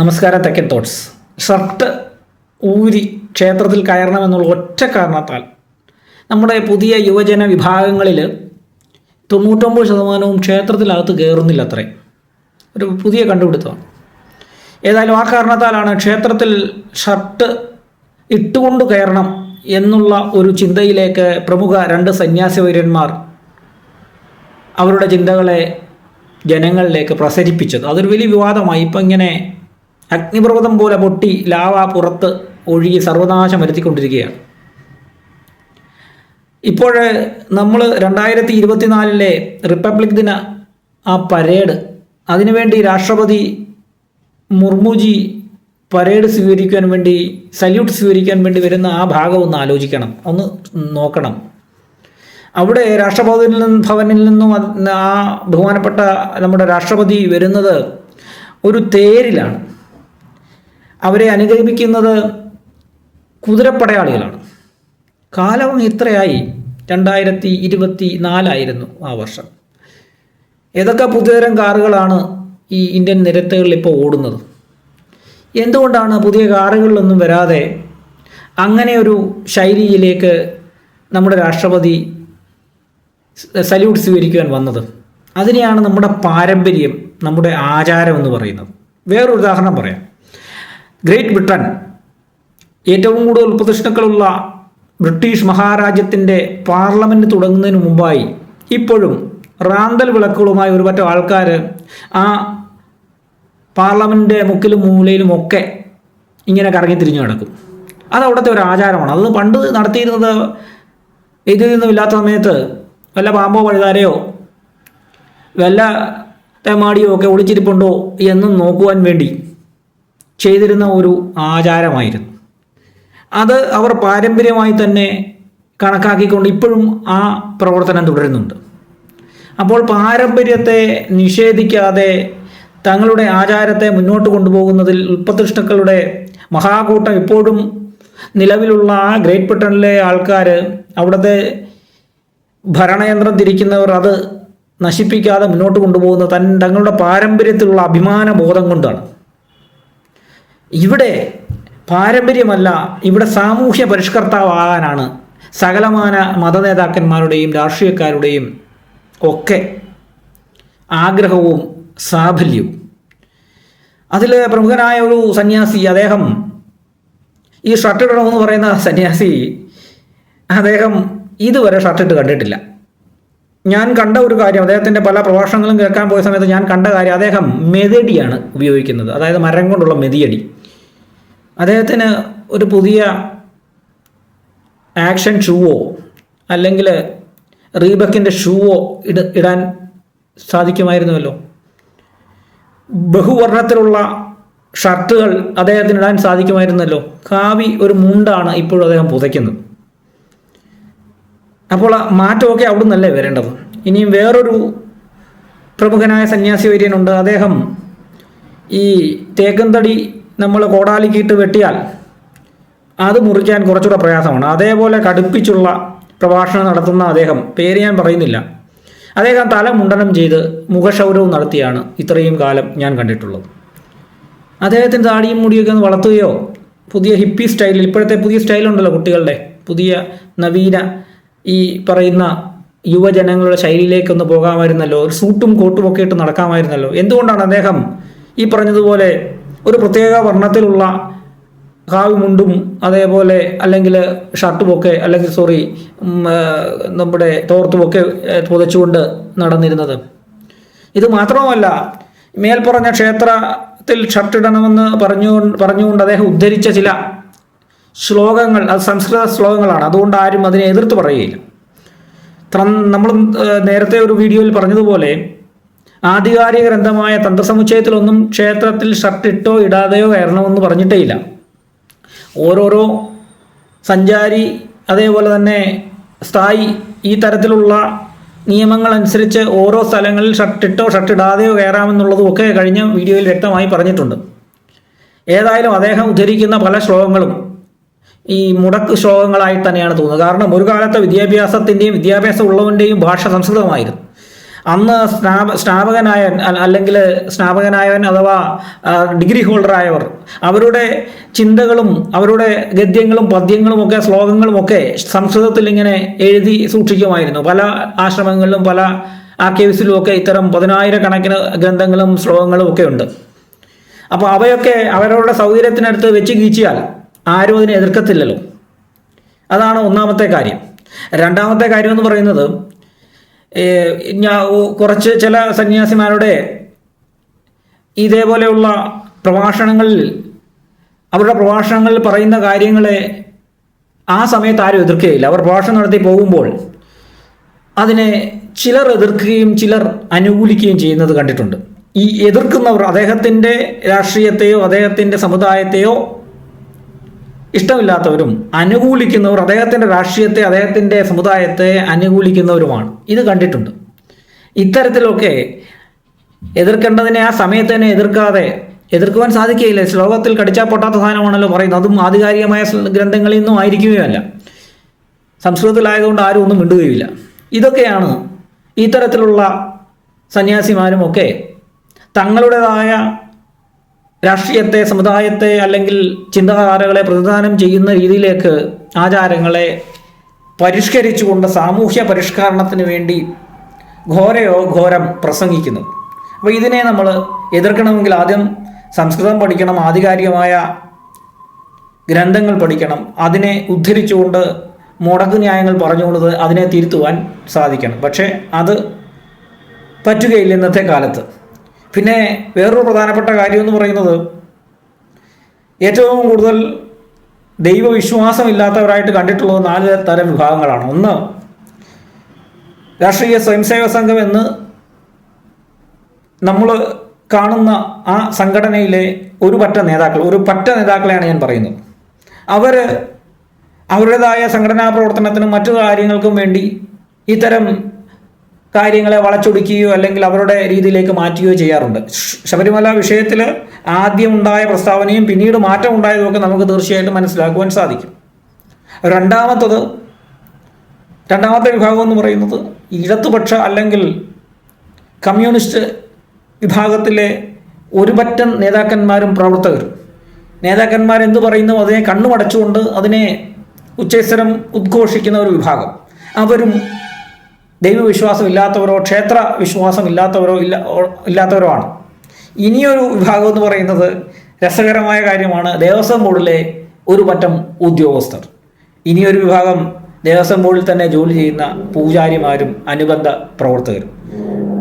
നമസ്കാരം. തെക്കൻ thoughts. Shirt ഊരി ക്ഷേത്രത്തിൽ കയറണമെന്നുള്ള ഒറ്റ കാരണത്താൽ നമ്മുടെ പുതിയ യുവജന വിഭാഗങ്ങളിൽ 99% ക്ഷേത്രത്തിനകത്ത് കയറുന്നില്ല. അത്രയും ഒരു പുതിയ കണ്ടുപിടുത്തമാണ്. ഏതായാലും ആ കാരണത്താലാണ് ക്ഷേത്രത്തിൽ ഷർട്ട് ഇട്ടുകൊണ്ട് കയറണം എന്നുള്ള ഒരു ചിന്തയിലേക്ക് പ്രമുഖ 2 സന്യാസിവര്യന്മാർ അവരുടെ ചിന്തകളെ ജനങ്ങളിലേക്ക് പ്രസരിപ്പിച്ചത്. അതൊരു വലിയ വിവാദമായി. ഇപ്പം ഇങ്ങനെ അഗ്നിപർവ്വതം പോലെ പൊട്ടി ലാവ പുറത്ത് ഒഴുകി സർവനാശം വരുത്തിക്കൊണ്ടിരിക്കുകയാണ്. ഇപ്പോൾ നമ്മൾ 2024 റിപ്പബ്ലിക് ദിന ആ പരേഡ്, അതിനുവേണ്ടി രാഷ്ട്രപതി മുർമുജി പരേഡ് സ്വീകരിക്കാൻ വേണ്ടി, സല്യൂട്ട് സ്വീകരിക്കാൻ വേണ്ടി വരുന്ന ആ ഭാഗം ഒന്ന് ആലോചിക്കണം, ഒന്ന് നോക്കണം. അവിടെ ഭവനിൽ നിന്നും ആ ബഹുമാനപ്പെട്ട നമ്മുടെ രാഷ്ട്രപതി വരുന്നത് ഒരു തേരിലാണ്. അവരെ അനുഗമിക്കുന്നത് കുതിരപ്പടയാളികളാണ്. കാലം ഇത്രയായി, 2024 ആ വർഷം. ഏതൊക്കെ പുതിയതരം കാറുകളാണ് ഈ ഇന്ത്യൻ നിരത്തുകളിൽ ഇപ്പോൾ ഓടുന്നത്? എന്തുകൊണ്ടാണ് പുതിയ കാറുകളിലൊന്നും വരാതെ അങ്ങനെ ഒരു ശൈലിയിലേക്ക് നമ്മുടെ രാഷ്ട്രപതി സല്യൂട്ട് സ്വീകരിക്കുവാൻ വന്നത്? അതിനെയാണ് നമ്മുടെ പാരമ്പര്യം, നമ്മുടെ ആചാരം എന്ന് പറയുന്നത്. വേറൊരു ഉദാഹരണം പറയാം. ഗ്രേറ്റ് ബ്രിട്ടൻ, ഏറ്റവും കൂടുതൽ ഉപപ്രതിഷ്ഠകളുള്ള ബ്രിട്ടീഷ് മഹാരാജ്യത്തിൻ്റെ പാർലമെൻറ്റ് തുടങ്ങുന്നതിന് മുമ്പായി ഇപ്പോഴും റാന്തൽ വിളക്കുകളുമായി ഒരുപറ്റം ആൾക്കാർ ആ പാർലമെൻറ്റിൻ്റെ മുക്കിലും മൂലയിലുമൊക്കെ ഇങ്ങനെ കറങ്ങി തിരിഞ്ഞു നടക്കും. അത് അവിടുത്തെ ഒരു ആചാരമാണ്. അത് പണ്ട് നടത്തിയിരുന്നത് ഇതിൽ ഇല്ലാത്ത സമയത്ത് വല്ല പാമ്പോ പഴുതാരയോ വല്ല തെമാടിയോ ഒക്കെ ഒളിച്ചിരിപ്പുണ്ടോ എന്നും നോക്കുവാൻ വേണ്ടി ചെയ്തിരുന്ന ഒരു ആചാരമായിരുന്നു. അത് അവർ പാരമ്പര്യമായി തന്നെ കണക്കാക്കിക്കൊണ്ട് ഇപ്പോഴും ആ പ്രവർത്തനം തുടരുന്നുണ്ട്. അപ്പോൾ പാരമ്പര്യത്തെ നിഷേധിക്കാതെ തങ്ങളുടെ ആചാരത്തെ മുന്നോട്ട് കൊണ്ടുപോകുന്നതിൽ ഉൽപ്പതിഷ്ണുക്കളുടെ മഹാകൂട്ടം ഇപ്പോഴും നിലവിലുള്ള ആ ഗ്രേറ്റ് ബ്രിട്ടനിലെ ആൾക്കാർ, അവിടുത്തെ ഭരണയന്ത്രം തിരിക്കുന്നവർ അത് നശിപ്പിക്കാതെ മുന്നോട്ട് കൊണ്ടുപോകുന്ന തങ്ങളുടെ പാരമ്പര്യത്തിലുള്ള അഭിമാന ബോധം കൊണ്ടാണ്. ഇവിടെ പാരമ്പര്യമല്ല, ഇവിടെ സാമൂഹ്യ പരിഷ്കർത്താവാകാനാണ് സകലമാന മതനേതാക്കന്മാരുടെയും രാഷ്ട്രീയക്കാരുടെയും ഒക്കെ ആഗ്രഹവും സാഫല്യവും. അതിൽ പ്രമുഖനായ ഒരു സന്യാസി, അദ്ദേഹം ഈ ഷർട്ട് ഇടണമെന്ന് പറയുന്ന സന്യാസി, അദ്ദേഹം ഇതുവരെ ഷർട്ടിട്ട് കണ്ടിട്ടില്ല. ഞാൻ കണ്ട ഒരു കാര്യം, അദ്ദേഹത്തിൻ്റെ പല പ്രഭാഷണങ്ങളും കേൾക്കാൻ പോയ സമയത്ത് ഞാൻ കണ്ട കാര്യം, അദ്ദേഹം മെതിയടിയാണ് ഉപയോഗിക്കുന്നത്. അതായത് മരം കൊണ്ടുള്ള മെതിയടി. അദ്ദേഹത്തിന് ഒരു പുതിയ ആക്ഷൻ ഷൂവോ അല്ലെങ്കിൽ റീബക്കിൻ്റെ ഷൂവോ ഇടാൻ സാധിക്കുമായിരുന്നുവല്ലോ. ബഹുവർണ്ണത്തിലുള്ള ഷർട്ടുകൾ അദ്ദേഹത്തിന് ഇടാൻ സാധിക്കുമായിരുന്നല്ലോ. കാവി ഒരു മുണ്ടാണ് ഇപ്പോഴും അദ്ദേഹം പുതയ്ക്കുന്നത്. അപ്പോൾ മാറ്റമൊക്കെ അവിടെ നിന്നല്ലേ വരേണ്ടത്. ഇനിയും വേറൊരു പ്രമുഖനായ സന്യാസി വര്യനുണ്ട്. അദ്ദേഹം ഈ തേക്കന്തടി നമ്മൾ കോടാലിക്കിട്ട് വെട്ടിയാൽ അത് മുറിക്കാൻ കുറച്ചുകൂടെ പ്രയാസമാണ്. അതേപോലെ കടുപ്പിച്ചുള്ള പ്രഭാഷണം നടത്തുന്ന അദ്ദേഹം, പേര് ഞാൻ പറയുന്നില്ല, അദ്ദേഹം തല മുണ്ടനം ചെയ്ത് മുഖക്ഷൗരവും നടത്തിയാണ് ഇത്രയും കാലം ഞാൻ കണ്ടിട്ടുള്ളത്. അദ്ദേഹത്തിന് താടിയും മുടിയൊക്കെ ഒന്ന് വളർത്തുകയോ പുതിയ ഹിപ്പി സ്റ്റൈലിൽ, ഇപ്പോഴത്തെ പുതിയ സ്റ്റൈലുണ്ടല്ലോ കുട്ടികളുടെ, പുതിയ നവീന ഈ പറയുന്ന യുവജനങ്ങളുടെ ശൈലിയിലേക്കൊന്ന് പോകാമായിരുന്നല്ലോ. ഒരു സൂട്ടും കോട്ടും ഒക്കെ ഇട്ട് നടക്കാമായിരുന്നല്ലോ. എന്തുകൊണ്ടാണ് അദ്ദേഹം ഈ പറഞ്ഞതുപോലെ ഒരു പ്രത്യേക വർണ്ണത്തിലുള്ള കാവിമുണ്ടും അതേപോലെ അല്ലെങ്കിൽ ഷർട്ടുമൊക്കെ, അല്ലെങ്കിൽ നമ്മുടെ തോർത്തുമൊക്കെ പുതച്ചുകൊണ്ട് നടന്നിരുന്നത്? ഇത് മാത്രവുമല്ല, മേൽപ്പറഞ്ഞ ക്ഷേത്രത്തിൽ ഷർട്ടിടണമെന്ന് പറഞ്ഞുകൊണ്ട് അദ്ദേഹം ഉദ്ധരിച്ച ചില ശ്ലോകങ്ങൾ, അത് സംസ്കൃത ശ്ലോകങ്ങളാണ്. അതുകൊണ്ട് ആരും അതിനെ എതിർത്ത് പറയുകയില്ല. നമ്മൾ നേരത്തെ ഒരു വീഡിയോയിൽ പറഞ്ഞതുപോലെ ആധികാരിക ഗ്രന്ഥമായ തന്ത്രസമുച്ചയത്തിലൊന്നും ക്ഷേത്രത്തിൽ ഷർട്ട് ഇട്ടോ ഇടാതെയോ കയറണമെന്ന് പറഞ്ഞിട്ടേ ഇല്ല. ഓരോരോ സഞ്ചാരി അതേപോലെ തന്നെ സ്ഥായി ഈ തരത്തിലുള്ള നിയമങ്ങളനുസരിച്ച് ഓരോ സ്ഥലങ്ങളിൽ ഷർട്ടിട്ടോ ഷർട്ടിടാതെയോ കയറാമെന്നുള്ളതും ഒക്കെ കഴിഞ്ഞ വീഡിയോയിൽ വ്യക്തമായി പറഞ്ഞിട്ടുണ്ട്. ഏതായാലും അദ്ദേഹം ഉദ്ധരിക്കുന്ന പല ശ്ലോകങ്ങളും ഈ മുടക്ക് ശ്ലോകങ്ങളായി തന്നെയാണ് തോന്നുന്നത്. കാരണം ഒരു കാലത്തെ വിദ്യാഭ്യാസത്തിൻ്റെയും വിദ്യാഭ്യാസം ഉള്ളവൻ്റെയും ഭാഷ സംസ്കൃതമായിരുന്നു. അന്ന് സ്നാപകനായവൻ അഥവാ ഡിഗ്രി ഹോൾഡറായവർ അവരുടെ ചിന്തകളും അവരുടെ ഗദ്യങ്ങളും പദ്യങ്ങളും ഒക്കെ ശ്ലോകങ്ങളും ഒക്കെ സംസ്കൃതത്തിൽ ഇങ്ങനെ എഴുതി സൂക്ഷിക്കുമായിരുന്നു. പല ആശ്രമങ്ങളിലും പല ആർക്കൈവ്സിലും ഒക്കെ ഇത്തരം 10,000 കണക്കിന് ഗ്രന്ഥങ്ങളും ശ്ലോകങ്ങളും ഒക്കെ ഉണ്ട്. അപ്പോൾ അവയൊക്കെ അവരവരുടെ സൗകര്യത്തിനടുത്ത് വെച്ച് കീച്ചിയാൽ ആരും അതിനെ എതിർക്കത്തില്ലല്ലോ. അതാണ് ഒന്നാമത്തെ കാര്യം. രണ്ടാമത്തെ കാര്യം എന്ന് പറയുന്നത്, കുറച്ച് ചില സന്യാസിമാരുടെ ഇതേപോലെയുള്ള അവരുടെ പ്രഭാഷണങ്ങളിൽ പറയുന്ന കാര്യങ്ങളെ ആ സമയത്ത് ആരും എതിർക്കുകയില്ല. അവർ പ്രഭാഷണം നടത്തി പോകുമ്പോൾ അതിനെ ചിലർ എതിർക്കുകയും ചിലർ അനുകൂലിക്കുകയും ചെയ്യുന്നത് കണ്ടിട്ടുണ്ട്. ഈ എതിർക്കുന്നവർ അദ്ദേഹത്തിൻ്റെ രാഷ്ട്രീയത്തെയോ അദ്ദേഹത്തിൻ്റെ സമുദായത്തെയോ ഇഷ്ടമില്ലാത്തവരും, അനുകൂലിക്കുന്നവർ അദ്ദേഹത്തിൻ്റെ രാഷ്ട്രീയത്തെ അദ്ദേഹത്തിൻ്റെ സമുദായത്തെ അനുകൂലിക്കുന്നവരുമാണ്. ഇത് കണ്ടിട്ടുണ്ട്. ഇത്തരത്തിലൊക്കെ എതിർക്കേണ്ടതിനെ ആ സമയത്ത് തന്നെ എതിർക്കുവാൻ സാധിക്കുകയില്ല. ശ്ലോകത്തിൽ കടിച്ചാൽ പൊട്ടാത്ത സാധനമാണല്ലോ പറയുന്നത്. അതും ആധികാരികമായ ഗ്രന്ഥങ്ങളിൽ നിന്നും ആയിരിക്കുകയല്ല. സംസ്കൃതത്തിലായതുകൊണ്ട് ആരും ഒന്നും മിണ്ടുകയില്ല. ഇതൊക്കെയാണ് ഇത്തരത്തിലുള്ള സന്യാസിമാരുമൊക്കെ തങ്ങളുടേതായ രാഷ്ട്രീയത്തെ, സമുദായത്തെ അല്ലെങ്കിൽ ചിന്താധാരകളെ പ്രതിദാനം ചെയ്യുന്ന രീതിയിലേക്ക് ആചാരങ്ങളെ പരിഷ്കരിച്ചുകൊണ്ട് സാമൂഹ്യ പരിഷ്കരണത്തിന് വേണ്ടി ഘോരം പ്രസംഗിക്കുന്നു. അപ്പോൾ ഇതിനെ നമ്മൾ എതിർക്കണമെങ്കിൽ ആദ്യം സംസ്കൃതം പഠിക്കണം, ആധികാരികമായ ഗ്രന്ഥങ്ങൾ പഠിക്കണം, അതിനെ ഉദ്ധരിച്ചുകൊണ്ട് മുടക്ക് ന്യായങ്ങൾ പറഞ്ഞുകൊണ്ട് അതിനെ തിരുത്തുവാൻ സാധിക്കണം. പക്ഷേ അത് പറ്റുകയില്ല ഇന്നത്തെ കാലത്ത്. പിന്നെ വേറൊരു പ്രധാനപ്പെട്ട കാര്യം എന്ന് പറയുന്നത്, ഏറ്റവും കൂടുതൽ ദൈവവിശ്വാസമില്ലാത്തവരായിട്ട് കണ്ടിട്ടുള്ളത് 4 തരം വിഭാഗങ്ങളാണ്. ഒന്ന്, രാഷ്ട്രീയ സ്വയംസേവക സംഘം എന്ന് നമ്മൾ കാണുന്ന ആ സംഘടനയിലെ ഒരു പറ്റ നേതാക്കളെയാണ് ഞാൻ പറയുന്നത്. അവർ അവരുടേതായ സംഘടനാ പ്രവർത്തനത്തിനും മറ്റു കാര്യങ്ങൾക്കും വേണ്ടി ഇത്തരം കാര്യങ്ങളെ വളച്ചൊടിക്കുകയോ അല്ലെങ്കിൽ അവരുടെ രീതിയിലേക്ക് മാറ്റുകയോ ചെയ്യാറുണ്ട്. ശബരിമല വിഷയത്തിൽ ആദ്യമുണ്ടായ പ്രസ്താവനയും പിന്നീട് മാറ്റം ഉണ്ടായതുമൊക്കെ നമുക്ക് തീർച്ചയായിട്ടും മനസ്സിലാക്കുവാൻ സാധിക്കും. രണ്ടാമത്തെ വിഭാഗം എന്ന് പറയുന്നത് ഇടതുപക്ഷ അല്ലെങ്കിൽ കമ്മ്യൂണിസ്റ്റ് വിഭാഗത്തിലെ ഒരു പറ്റം നേതാക്കന്മാരും പ്രവർത്തകരും. നേതാക്കന്മാരെന്ത് പറയുന്നു അതിനെ കണ്ണുമടച്ചുകൊണ്ട് അതിനെ ഉച്ചസ്ഥരം ഉദ്ഘോഷിക്കുന്ന ഒരു വിഭാഗം. അവരും ദൈവവിശ്വാസം ഇല്ലാത്തവരോ ക്ഷേത്ര വിശ്വാസം ഇല്ലാത്തവരോ ആണ്. ഇനിയൊരു വിഭാഗം എന്ന് പറയുന്നത് രസകരമായ കാര്യമാണ്, ദേവസ്വം ബോർഡിലെ ഒരു പറ്റം ഉദ്യോഗസ്ഥർ. ഇനിയൊരു വിഭാഗം ദേവസ്വം ബോർഡിൽ തന്നെ ജോലി ചെയ്യുന്ന പൂജാരിമാരും അനുബന്ധ പ്രവർത്തകരും.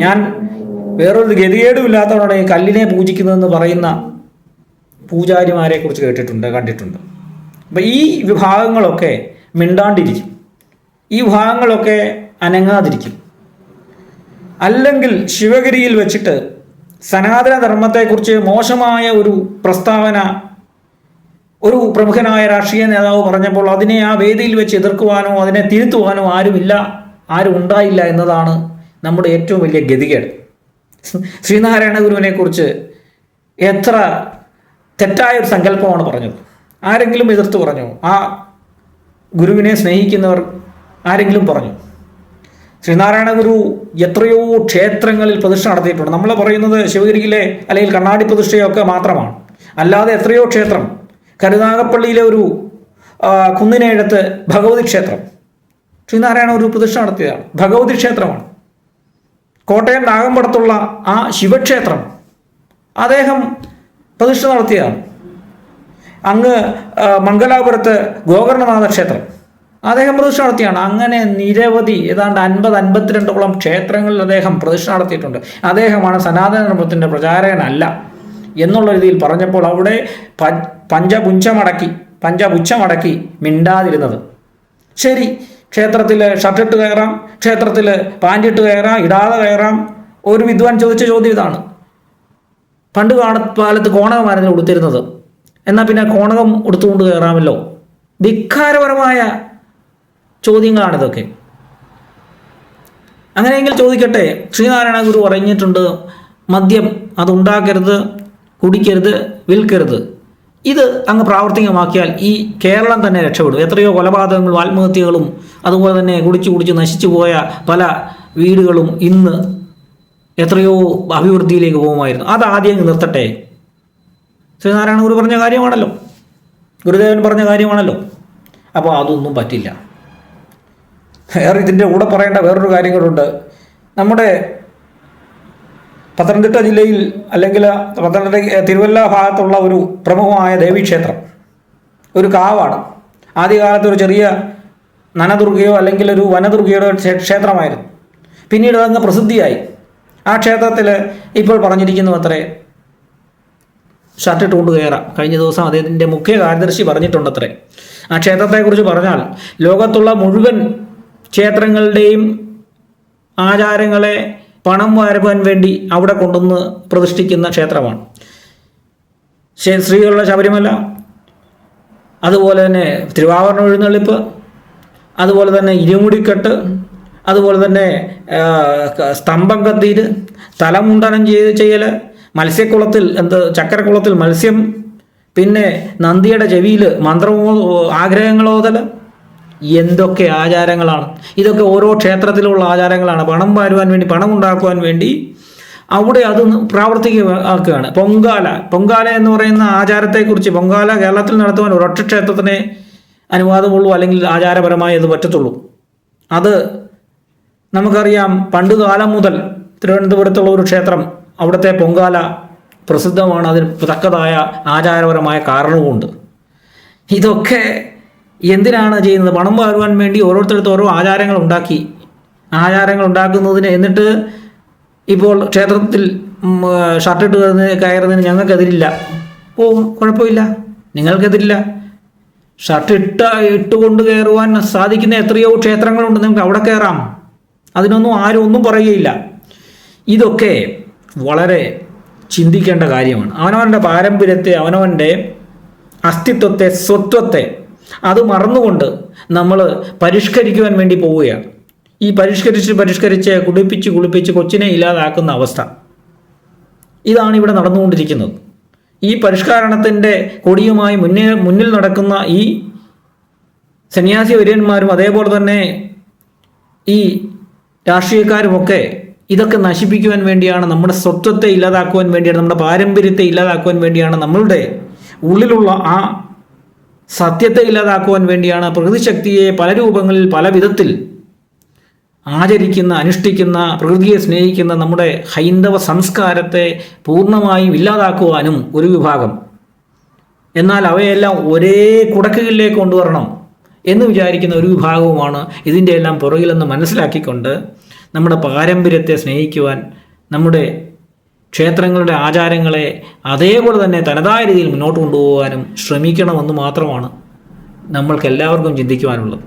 ഞാൻ വേറൊരു ഗതികേടുമില്ലാത്തവരാണ് ഈ കല്ലിനെ പൂജിക്കുന്നതെന്ന് പറയുന്ന പൂജാരിമാരെ കുറിച്ച് കണ്ടിട്ടുണ്ട്. അപ്പം ഈ വിഭാഗങ്ങളൊക്കെ മിണ്ടാണ്ടിരിക്കും, ഈ വിഭാഗങ്ങളൊക്കെ അനങ്ങാതിരിക്കും. അല്ലെങ്കിൽ ശിവഗിരിയിൽ വെച്ചിട്ട് സനാതന ധർമ്മത്തെക്കുറിച്ച് മോശമായ ഒരു പ്രസ്താവന ഒരു പ്രമുഖനായ രാഷ്ട്രീയ നേതാവ് പറഞ്ഞപ്പോൾ അതിനെ ആ വേദിയിൽ വെച്ച് എതിർക്കുവാനോ അതിനെ തിരുത്തുവാനോ ആരും ഉണ്ടായില്ല എന്നതാണ് നമ്മുടെ ഏറ്റവും വലിയ ഗതികേട്. ശ്രീനാരായണ ഗുരുവിനെ കുറിച്ച് എത്ര തെറ്റായൊരു സങ്കല്പമാണ് പറഞ്ഞത്. ആരെങ്കിലും എതിർത്ത് പറഞ്ഞോ? ആ ഗുരുവിനെ സ്നേഹിക്കുന്നവർ ആരെങ്കിലും പറഞ്ഞു? ശ്രീനാരായണ ഗുരു എത്രയോ ക്ഷേത്രങ്ങളിൽ പ്രതിഷ്ഠ നടത്തിയിട്ടുണ്ട്. നമ്മൾ പറയുന്നത് ശിവഗിരിയിലെ അല്ലെങ്കിൽ കണ്ണാടി പ്രതിഷ്ഠയൊക്കെ മാത്രമാണ്. അല്ലാതെ എത്രയോ ക്ഷേത്രം, കരുനാഗപ്പള്ളിയിലെ ഒരു കുന്നിനേഴത്ത് ഭഗവതി ക്ഷേത്രം ശ്രീനാരായണ ഗുരു പ്രതിഷ്ഠ നടത്തിയതാണ്, ഭഗവതി ക്ഷേത്രമാണ്. കോട്ടയം നാഗമ്പടത്തുള്ള ആ ശിവക്ഷേത്രം അദ്ദേഹം പ്രതിഷ്ഠ നടത്തിയതാണ്. അങ്ങ് മംഗലാപുരത്ത് ഗോകർണനാഥ ക്ഷേത്രം അദ്ദേഹം പ്രതിഷ്ഠ നടത്തിയാണ്. അങ്ങനെ നിരവധി ഏതാണ്ട് 50-52ഓളം ക്ഷേത്രങ്ങളിൽ അദ്ദേഹം പ്രതിഷ്ഠ നടത്തിയിട്ടുണ്ട്. അദ്ദേഹമാണ് സനാതന ധർമ്മത്തിൻ്റെ പ്രചാരകനല്ല എന്നുള്ള രീതിയിൽ പറഞ്ഞപ്പോൾ അവിടെ പഞ്ചപുച്ഛമടക്കി മിണ്ടാതിരുന്നത്. ശരി, ക്ഷേത്രത്തിൽ ഷർട്ടിട്ട് കയറാം, ക്ഷേത്രത്തിൽ പാൻറ്റിട്ട് കയറാം, ഇടാതെ കയറാം. ഒരു വിദ്വാൻ ചോദിച്ച ചോദ്യം ഇതാണ്: പണ്ട് കാലത്ത് കോണകമായിരുന്നു ഉടുത്തിരുന്നത്, എന്നാൽ പിന്നെ കോണകം ഉടുത്തുകൊണ്ട് കയറാമല്ലോ. ധിക്കാരപരമായ ചോദ്യങ്ങളാണിതൊക്കെ. അങ്ങനെയെങ്കിൽ ചോദിക്കട്ടെ, ശ്രീനാരായണ ഗുരു പറഞ്ഞിട്ടുണ്ട് മദ്യം അതുണ്ടാക്കരുത്, കുടിക്കരുത്, വിൽക്കരുത്. ഇത് അങ്ങ് പ്രാവർത്തികമാക്കിയാൽ ഈ കേരളം തന്നെ രക്ഷപ്പെടും. എത്രയോ കൊലപാതകങ്ങളും ആത്മഹത്യകളും അതുപോലെ തന്നെ കുടിച്ചു നശിച്ചു പോയ പല വീടുകളും ഇന്ന് എത്രയോ അഭിവൃദ്ധിയിലേക്ക് പോകുമായിരുന്നു. അതാദ്യം നിർത്തട്ടെ. ശ്രീനാരായണ ഗുരു പറഞ്ഞ കാര്യമാണല്ലോ, ഗുരുദേവൻ പറഞ്ഞ കാര്യമാണല്ലോ. അപ്പോൾ അതൊന്നും പറ്റില്ല. വേറെ ഇതിൻ്റെ കൂടെ പറയേണ്ട വേറൊരു കാര്യം കൂടെ. നമ്മുടെ പത്തനംതിട്ട ജില്ലയിൽ അല്ലെങ്കിൽ പത്തനംതിട്ട തിരുവല്ല ഭാഗത്തുള്ള ഒരു പ്രമുഖമായ ദേവീക്ഷേത്രം ഒരു കാവാണ്. ആദ്യകാലത്ത് ഒരു ചെറിയ നനദുർഗയോ അല്ലെങ്കിൽ ഒരു വനദുർഗയുടെ ക്ഷേത്രമായിരുന്നു. പിന്നീട് അതങ്ങ് പ്രസിദ്ധിയായി. ആ ക്ഷേത്രത്തിൽ ഇപ്പോൾ പറഞ്ഞിരിക്കുന്നു അത്രേ ഷർട്ടിട്ട് കൊണ്ട് കയറാം. കഴിഞ്ഞ ദിവസം അദ്ദേഹത്തിൻ്റെ മുഖ്യ കാര്യദർശി പറഞ്ഞിട്ടുണ്ടത്രേ. ആ ക്ഷേത്രത്തെക്കുറിച്ച് പറഞ്ഞാൽ ലോകത്തുള്ള മുഴുവൻ ക്ഷേത്രങ്ങളുടെയും ആചാരങ്ങളെ പണം വാരുവാൻ വേണ്ടി അവിടെ കൊണ്ടുവന്ന് പ്രതിഷ്ഠിക്കുന്ന ക്ഷേത്രമാണ്. സ്ത്രീകളുടെ ശബരിമല, അതുപോലെ തന്നെ തിരുവാഭരണ എഴുന്നള്ളിപ്പ്, അതുപോലെ തന്നെ ഇരുമുടിക്കെട്ട്, അതുപോലെ തന്നെ സ്തംഭം കത്തീര്, തലമുണ്ടനം ചെയ്യൽ, മത്സ്യക്കുളത്തിൽ ചക്കരക്കുളത്തിൽ മത്സ്യം, പിന്നെ നന്ദിയുടെ ചെവിയിൽ ആഗ്രഹങ്ങളോതൽ, എന്തൊക്കെ ആചാരങ്ങളാണ് ഇതൊക്കെ! ഓരോ ക്ഷേത്രത്തിലുള്ള ആചാരങ്ങളാണ്. പണം വാരുവാൻ വേണ്ടി, പണം ഉണ്ടാക്കുവാൻ വേണ്ടി അവിടെ അത് പ്രാവർത്തികമാക്കുകയാണ്. പൊങ്കാല എന്ന് പറയുന്ന ആചാരത്തെക്കുറിച്ച്, പൊങ്കാല കേരളത്തിൽ നടത്തുവാൻ ഒരൊറ്റ ക്ഷേത്രത്തിനെ അനുവാദമുള്ളൂ, അല്ലെങ്കിൽ ആചാരപരമായി അത് പറ്റത്തുള്ളൂ. അത് നമുക്കറിയാം. പണ്ട് കാലം മുതൽ തിരുവനന്തപുരത്തുള്ള ഒരു ക്ഷേത്രം, അവിടുത്തെ പൊങ്കാല പ്രസിദ്ധമാണ്. അതിന് തക്കതായ ആചാരപരമായ കാരണവുമുണ്ട്. ഇതൊക്കെ എന്തിനാണ് ചെയ്യുന്നത്? പണം വാരുവാൻ വേണ്ടി ഓരോരുത്തരടുത്ത് ഓരോ ആചാരങ്ങൾ ഉണ്ടാക്കുന്നതിന് എന്നിട്ട് ഇപ്പോൾ ക്ഷേത്രത്തിൽ ഷർട്ടിട്ട് കയറുന്നതിന് ഞങ്ങൾക്കെതിരില്ല. കുഴപ്പമില്ല, നിങ്ങൾക്കെതിരില്ല. ഇട്ടുകൊണ്ട് കയറുവാൻ സാധിക്കുന്ന എത്രയോ ക്ഷേത്രങ്ങളുണ്ട്, നിങ്ങൾക്ക് അവിടെ കയറാം. അതിനൊന്നും ആരും ഒന്നും പറയുകയില്ല. ഇതൊക്കെ വളരെ ചിന്തിക്കേണ്ട കാര്യമാണ്. അവനവൻ്റെ പാരമ്പര്യത്തെ, അവനവൻ്റെ അസ്തിത്വത്തെ, സ്വത്വത്തെ അത് മറന്നുകൊണ്ട് നമ്മൾ പരിഷ്കരിക്കുവാൻ വേണ്ടി പോവുകയാണ്. ഈ പരിഷ്കരിച്ച് കുളിപ്പിച്ച് കൊച്ചിനെ ഇല്ലാതാക്കുന്ന അവസ്ഥ, ഇതാണ് ഇവിടെ നടന്നുകൊണ്ടിരിക്കുന്നത്. ഈ പരിഷ്കരണത്തിൻ്റെ കൊടിയുമായി മുന്നിൽ നടക്കുന്ന ഈ സന്യാസി വര്യന്മാരും അതേപോലെ തന്നെ ഈ രാഷ്ട്രീയക്കാരുമൊക്കെ ഇതൊക്കെ നശിപ്പിക്കുവാൻ വേണ്ടിയാണ്, നമ്മുടെ സ്വത്വത്തെ ഇല്ലാതാക്കുവാൻ വേണ്ടിയാണ്, നമ്മുടെ പാരമ്പര്യത്തെ ഇല്ലാതാക്കുവാൻ വേണ്ടിയാണ്, നമ്മളുടെ ഉള്ളിലുള്ള ആ സത്യത്തെ ഇല്ലാതാക്കുവാൻ വേണ്ടിയാണ്. പ്രകൃതിശക്തിയെ പല രൂപങ്ങളിൽ പല വിധത്തിൽ ആചരിക്കുന്ന, അനുഷ്ഠിക്കുന്ന, പ്രകൃതിയെ സ്നേഹിക്കുന്ന നമ്മുടെ ഹൈന്ദവ സംസ്കാരത്തെ പൂർണ്ണമായും ഇല്ലാതാക്കുവാനും ഒരു വിഭാഗം, എന്നാൽ അവയെല്ലാം ഒരേ കുടക്കീഴിലേക്ക് കൊണ്ടുവരണം എന്ന് വിചാരിക്കുന്ന ഒരു വിഭാഗവുമാണ് ഇതിൻ്റെ എല്ലാം പുറകിലെന്ന് മനസ്സിലാക്കിക്കൊണ്ട് നമ്മുടെ പാരമ്പര്യത്തെ സ്നേഹിക്കുവാൻ, നമ്മുടെ ക്ഷേത്രങ്ങളുടെ ആചാരങ്ങളെ അതേപോലെ തന്നെ തനതായ രീതിയിൽ മുന്നോട്ട് കൊണ്ടുപോകാനും ശ്രമിക്കണമെന്ന് മാത്രമാണ് നമ്മൾക്കെല്ലാവർക്കും ചിന്തിക്കുവാനുള്ളത്.